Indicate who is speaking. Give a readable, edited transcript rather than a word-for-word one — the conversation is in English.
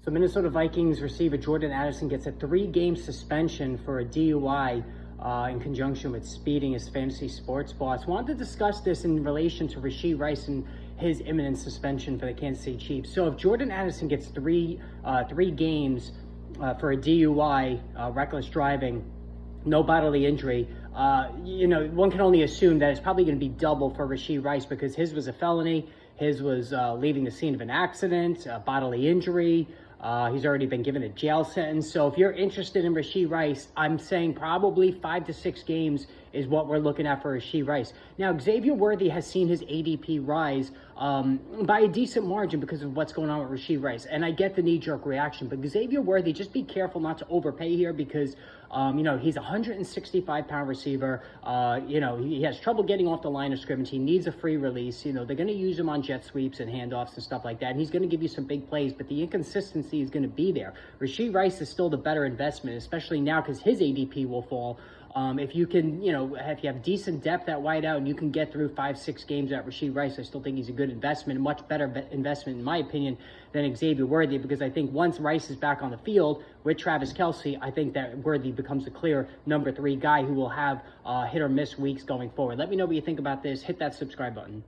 Speaker 1: So Minnesota Vikings receiver Jordan Addison gets a 3-game suspension for a DUI in conjunction with speeding his fantasy sports boss. Wanted to discuss this in relation to Rashee Rice and his imminent suspension for the Kansas City Chiefs. So if Jordan Addison gets three games for a DUI, reckless driving, no bodily injury, one can only assume that it's probably going to be double for Rashee Rice, because his was a felony. His was leaving the scene of an accident, bodily injury. He's already been given a jail sentence. So if you're interested in Rashee Rice, I'm saying probably 5 to 6 games is what we're looking at for Rashee Rice. Now, Xavier Worthy has seen his ADP rise by a decent margin because of what's going on with Rashee Rice. And I get the knee-jerk reaction, but Xavier Worthy, just be careful not to overpay here, because he's a 165-pound receiver. He has trouble getting off the line of scrimmage. He needs a free release. They're going to use him on jet sweeps and handoffs and stuff like that, and he's going to give you some big plays, but the inconsistency is going to be there. Rashee Rice is still the better investment, especially now because his ADP will fall. If you can, if you have decent depth at wideout and you can get through 5-6 games at Rashee Rice, I still think he's a good investment, a much better investment, in my opinion, than Xavier Worthy, because I think once Rice is back on the field with Travis Kelce, I think that Worthy becomes a clear number 3 guy who will have hit or miss weeks going forward. Let me know what you think about this. Hit that subscribe button.